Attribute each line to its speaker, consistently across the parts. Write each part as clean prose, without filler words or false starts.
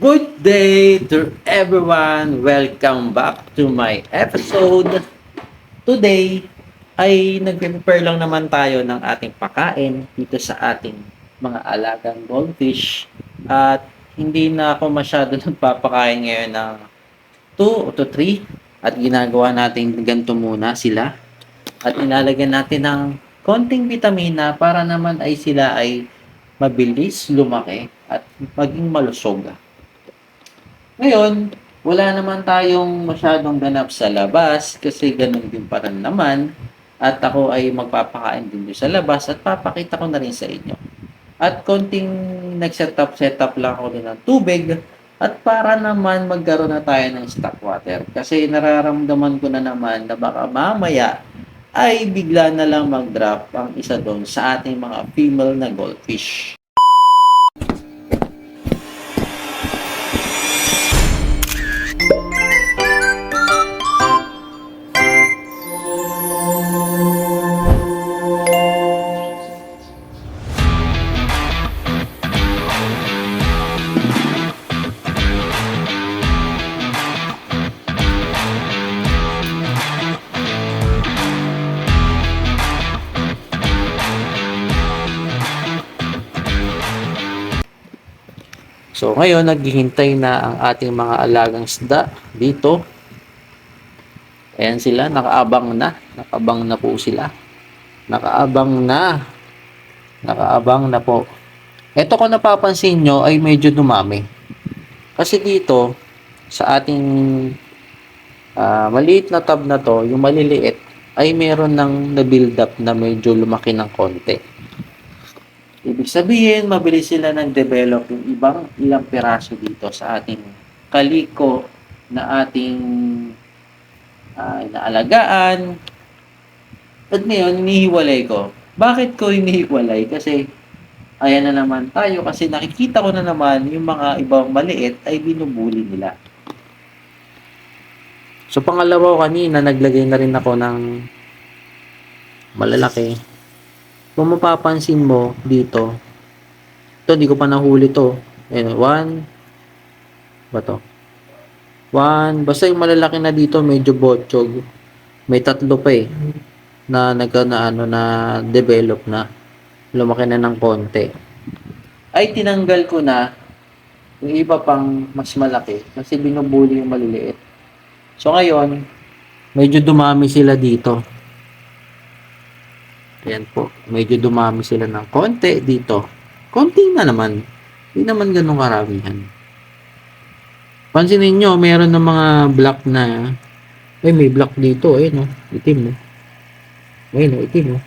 Speaker 1: Good day to everyone! Welcome back to my episode. Today ay nagpe-prepare lang naman tayo ng ating pagkain dito sa ating mga alagang goldfish. At hindi na ako masyado nagpapakain ngayon ng 2 to 3 at ginagawa natin ganito muna sila. At ilalagyan natin ng konting vitamina para naman ay sila ay mabilis lumaki at maging malusog. Ngayon, wala naman tayong masyadong ganap sa labas kasi ganun din pa rin naman. At ako ay magpapakain din sa labas at papakita ko na rin sa inyo. At konting nag-setup lang ako din ng tubig at para naman magkaroon na tayo ng stock water. Kasi nararamdaman ko na naman na baka mamaya ay bigla na lang mag-drop ang isa doon sa ating mga female na goldfish. So ngayon, naghihintay na ang ating mga alagang isda dito. Ayan sila, nakaabang na. Nakaabang na po sila. Nakaabang na. Nakaabang na po. Ito kung napapansin nyo ay medyo dumami. Kasi dito, sa ating maliit na tab na to, yung maliliit, ay meron ng na-build up na medyo lumaki ng konti. Ibig sabihin, mabilis sila nag-develop yung ilang piraso dito sa ating kaliko na ating inaalagaan. At ngayon, inihiwalay ko. Bakit ko inihiwalay? Kasi, ayan na naman tayo. Kasi nakikita ko na naman yung mga ibang maliit ay binubuli nila. So, pangalawa ko kanina, naglagay na rin ako ng malalaki. Kung mapapansin mo dito, ito, di ko pa nahuli to. Ayan, 1, ba to? 1, basta yung malalaki na dito, medyo botchog. May 3 pa na develop na. Lumaki na ng konti. Ay tinanggal ko na yung iba pang mas malaki kasi binubuli yung maliliit. So ngayon, medyo dumami sila dito. Ayan po, medyo dumami sila ng konti dito. Konti na naman. Hindi naman ganun karamihan. Pansinin nyo, meron ng mga black na, ay may black dito, ayun o, itim o. Ayun o, itim o.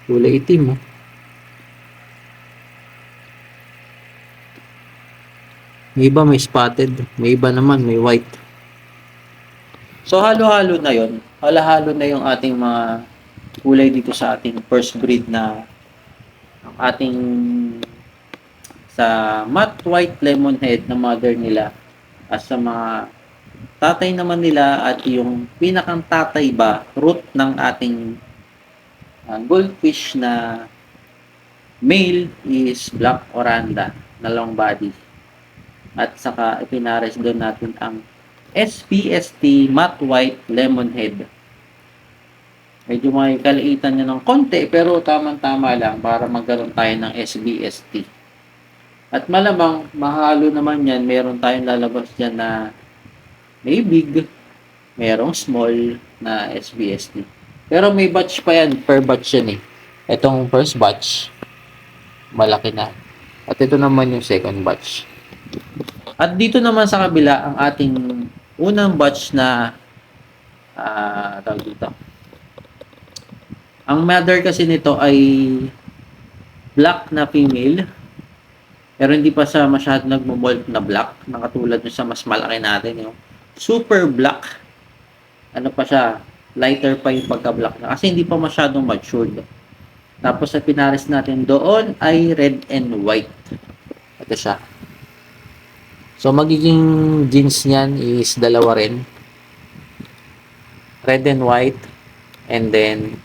Speaker 1: Kulay itim o. May iba may spotted, may iba naman may white. So halo-halo na yon. Halo-halo na yung ating mga kulay dito sa ating first breed na ang ating sa matte white lemonhead na mother nila at sa mga tatay naman nila at yung pinakang tatay ba root ng ating goldfish na male is black oranda na long body at saka ipinares doon natin ang SPST matte white lemonhead. Medyo may kaliitan niya ng konti pero tamang-tama lang para magkaroon tayo ng SBST. At malamang mahalo naman yan, meron tayong lalabas dyan na may big, merong small na SBST. Pero may batch pa yan, per batch yan eh. Itong first batch, malaki na. At ito naman yung second batch. At dito naman sa kabila, ang ating unang batch na tawag dito. Ang mother kasi nito ay black na female. Pero hindi pa siya masyado nagmo-molt na black. Nakatulad sa mas malaki natin. Yung super black. Ano pa siya? Lighter pa yung pagka-black na. Kasi hindi pa masyadong matured. Tapos sa pinares natin doon ay red and white. Ito siya. So magiging genes niyan is dalawa rin. Red and white. And then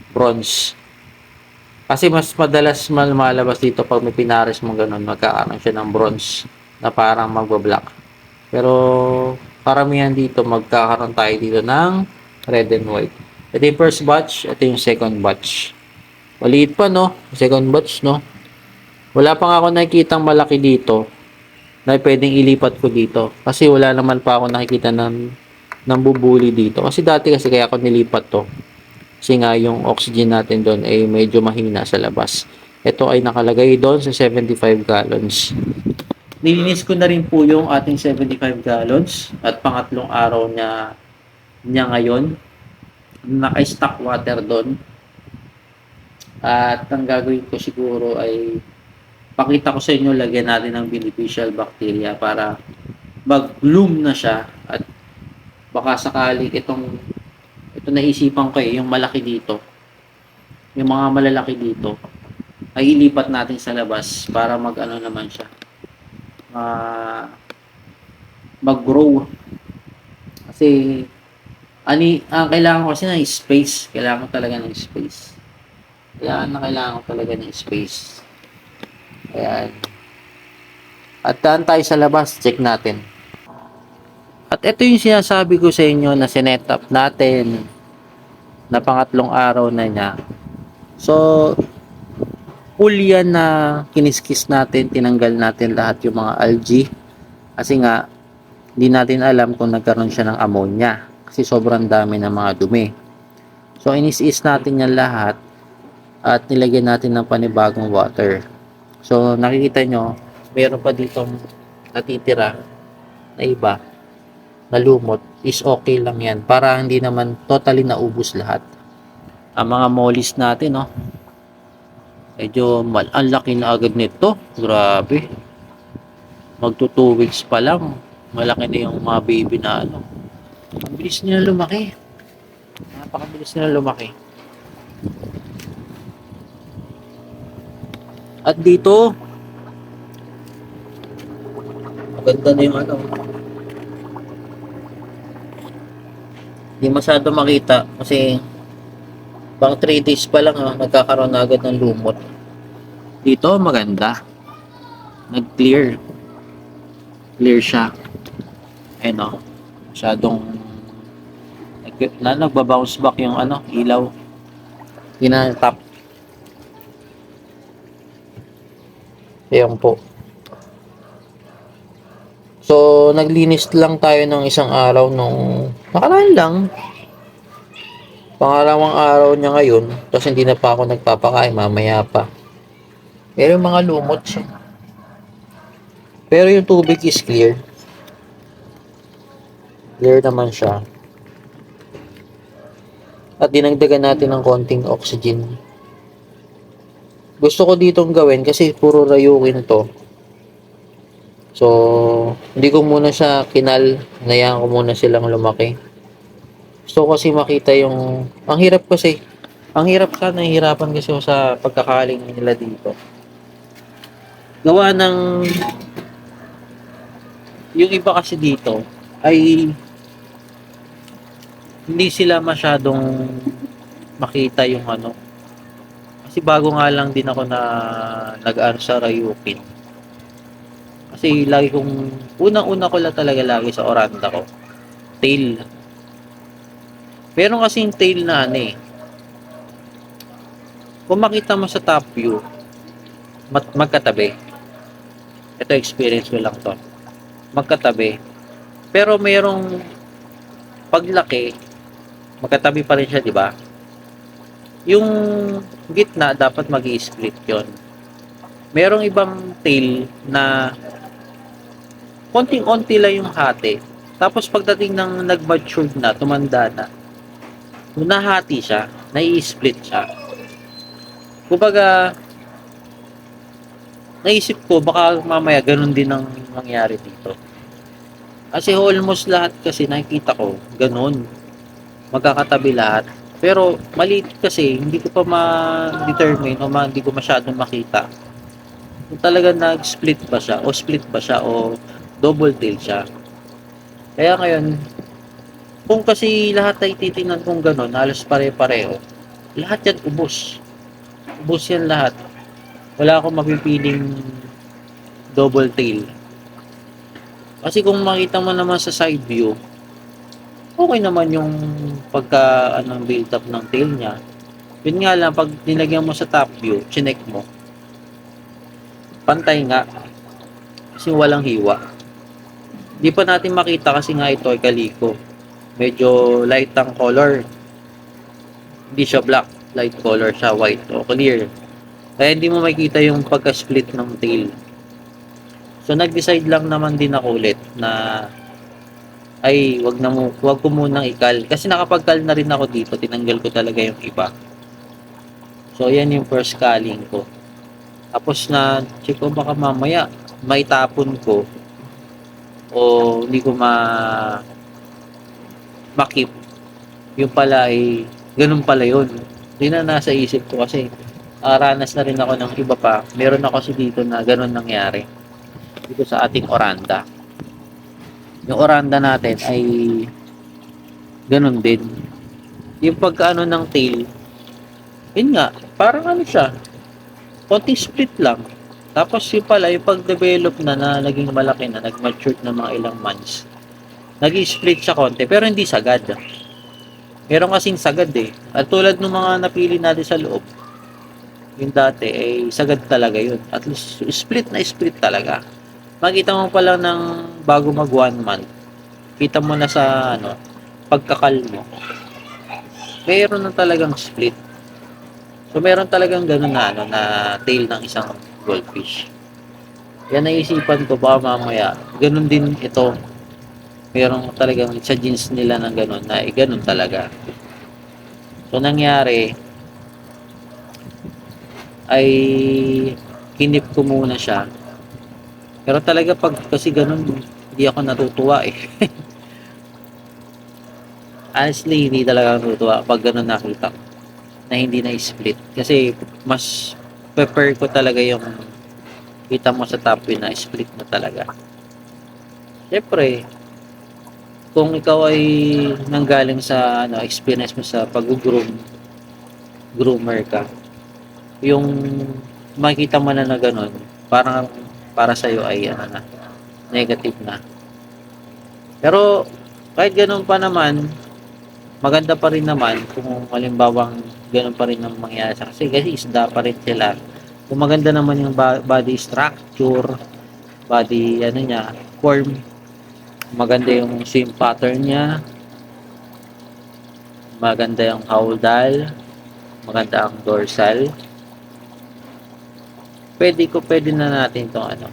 Speaker 1: bronze. Kasi mas madalas malabas dito pag may pinares mo ganun, magkakaroon siya ng bronze na parang magba-black. Pero karamihan dito magkakaroon tayo dito ng red and white. Ito yung first batch, ito yung second batch. Maliit pa no, second batch no. Wala pa nga ako nakikitang malaki dito na pwedeng ilipat ko dito. Kasi wala naman pa ako nakikita ng bubuli dito. Kasi dati kasi kaya ako nilipat to. Kasi nga yung oxygen natin doon ay medyo mahina sa labas. Ito ay nakalagay doon sa 75 gallons. Nilinis ko na rin po yung ating 75 gallons at pangatlong araw niya ngayon. Naka-stock water doon. At ang gagawin ko siguro ay pakita ko sa inyo, lagyan natin ng beneficial bacteria para mag-bloom na siya at baka sakali ito naisipan ko yung malaki dito, yung mga malalaki dito ay ilipat natin sa labas para mag-ano naman siya, mag-grow. Kasi kailangan ko kasi ng space, kailangan ko talaga ng space. Kailangan ko talaga ng space. Ayan. At daan tayo sa labas, check natin. At ito yung sinasabi ko sa inyo na sinet up natin na pangatlong araw na niya. So, full yan na kiniskis natin, tinanggal natin lahat yung mga algae. Kasi nga, hindi natin alam kung nagkaroon siya ng ammonia. Kasi sobrang dami ng mga dumi. So, inis-is natin yan lahat at nilagyan natin ng panibagong water. So, nakikita nyo, meron pa ditong natitira na iba na lumot, is okay lang yan para hindi naman totally naubos lahat. Ang mga mollies natin, no, medyo ang laki na agad nito, grabe, magto 2 weeks pa lang malaki na yung mga baby na ano. Ang bilis nila lumaki, napakabilis nila lumaki. At dito maganda na yung ano, hindi masyado makita kasi pang 3 days pa lang nagkakaroon na agad ng lumot. Dito maganda, nag-clear siya, ano, masyadong nagbabounce back yung ano, ilaw, tinatap. Ayan po. So, naglinis lang tayo ng isang araw nung nakaraan lang. Pangalawang araw niya ngayon, tapos hindi na pa ako nagpapakain, mamaya pa. Pero yung mga lumot siya. Pero yung tubig is clear. Clear naman siya. At dinagdagan natin ng konting oxygen. Gusto ko ditong gawin kasi puro rayukin to. So, hindi ko muna siya kinal. Hinayaan ko muna silang lumaki. Gusto ko kasi makita yung... Ang hirap kasi. Ang hirap ka, nahihirapan kasi ako sa pagkakaling nila dito. Gawa ng... Yung iba kasi dito ay hindi sila masyadong makita yung ano. Kasi bago nga lang din ako na nag-ano sa rayukin. Kasi lagi kong, unang-una ko lang talaga lagi sa oranda ko, tail. Pero kasi yung tail na ano kung makita mo sa top view, magkatabi. Ito experience ko lang to. Magkatabi. Pero merong paglaki, magkatabi pa rin siya, di ba? Yung gitna dapat magi-split 'yon. Merong ibang tail na konting-onti lang yung hati. Tapos pagdating ng nag-mature na, tumanda na, nahati siya, nai-split siya. Kumbaga, naisip ko, baka mamaya ganun din ang mangyari dito. Kasi almost lahat kasi nakikita ko, ganun. Magkakatabi lahat. Pero maliit kasi, hindi ko pa ma-determine o hindi ko masyadong makita kung talaga nag-split ba siya o split ba siya o double tail siya. Kaya ngayon, kung kasi lahat ay titingnan kong gano'n, halos pare-pareho, lahat yan ubos. ubos yan lahat. Wala akong mapipiling double tail. Kasi kung makita mo naman sa side view, okay naman yung pagka build up ng tail niya. Yun nga lang, pag nilagyan mo sa top view, chinek mo, pantay nga, kasi walang hiwa. Di pa natin makita kasi nga ito ay kaliko. Medyo light ang color. Hindi siya black, light color siya, white o clear. Kaya hindi mo makita yung pagka-split ng tail. So nag-decide lang naman din ako ulit na ay wag ko munang ikal kasi nakapagkal na rin ako dito, tinanggal ko talaga yung iba. So yan yung first culling ko. Tapos na check ko baka mamaya may tapon ko o hindi ko makip. Yung pala ay ganun pala yun. Hindi na nasa isip ko kasi ranas na rin ako ng iba pa. Meron ako kasi dito na ganun nangyari dito sa ating oranda. Yung oranda natin ay ganun din. Yung pagkaano ng tail, yun nga, parang ano siya, konting split lang. Tapos yung pala, yung pag-develop na naging malaki na, nag-mature na mga ilang months, nag-split siya konti, pero hindi sagad. Meron kasing sagad eh. At tulad ng mga napili natin sa loob, yung dati, eh, sagad talaga yun. At least, split na split talaga. Makita mo pa lang ng bago mag 1 month, kita mo na sa pagkakal mo, meron na talagang split. So meron talagang ganun na tail ng isang goldfish. Yan naisipan ko baka mamaya ganun din ito. Meron talagang sa genes nila ng ganun na ganun talaga. So nangyari ay kinip ko muna siya. Pero talaga pag kasi ganun hindi ako natutuwa eh. Honestly, hindi talaga ako natutuwa pag ganun nakita ko na hindi na split kasi mas prefer ko talaga yung kita mo sa top view na split na talaga. Syempre kung ikaw ay nanggaling sa experience mo sa groomer ka, yung makita mo na ganun, parang para sa iyo ay na negative na. Pero kahit ganun pa naman, maganda pa rin naman kung halimbawang ganun pa rin ang mangyayari sa kasi isda pa rin sila. Kung maganda naman yung body structure, body niya, form, maganda yung swim pattern niya, maganda yung caudal, maganda ang dorsal. Pwede na natin tong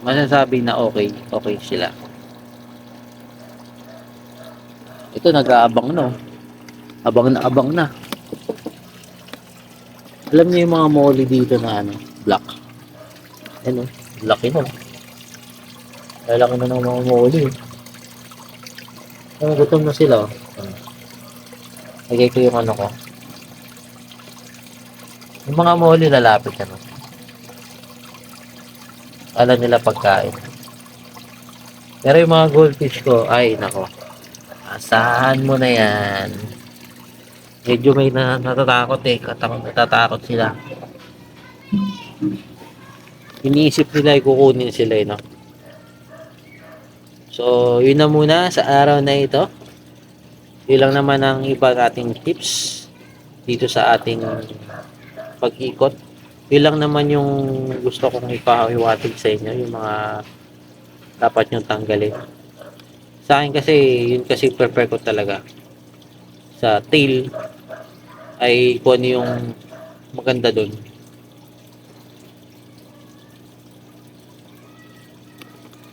Speaker 1: masasabi na okay sila. Ito nag-aabang abang na. Alam niyo yung mga molly dito na black. Laki na. Lalaki na ng mga molly. Gutom na sila. Lagay ko yung ko. Yung mga molly lalapit alam nila pagkain. Pero yung mga goldfish ko, ay nako. Asahan mo na yan. Medyo may natatakot eh. Natatakot sila. Iniisip nila ay kukunin sila no. So, yun na muna sa araw na ito. Yun lang naman ang iba nating tips dito sa ating pag-ikot. Yun lang naman yung gusto kong ipahiwatig sa inyo, yung mga dapat nyo tanggalin. Sa akin kasi, yun kasi prepare ko talaga. Sa tail, ay kung ano yung maganda dun.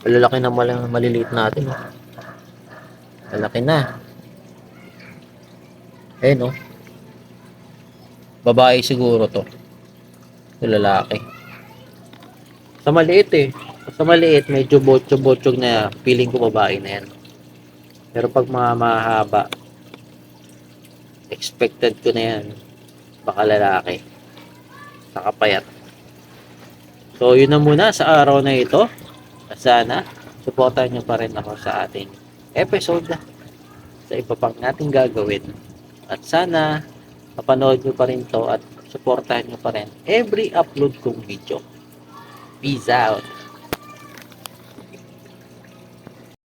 Speaker 1: Malalaki na maliliit natin. Malaki na. No? Babae siguro to. Lalaki. Sa maliit Sa maliit, medyo botsyog na feeling ko babae na yan. Pero pag mahaba, expected ko na yan. Baka lalaki. Nakapayat. So, yun na muna sa araw na ito. Sana, supportan nyo pa rin ako sa ating episode sa iba pang nating gagawin. At sana, mapanood nyo pa rin to at supportahan nyo pa rin every upload kong video. Peace out!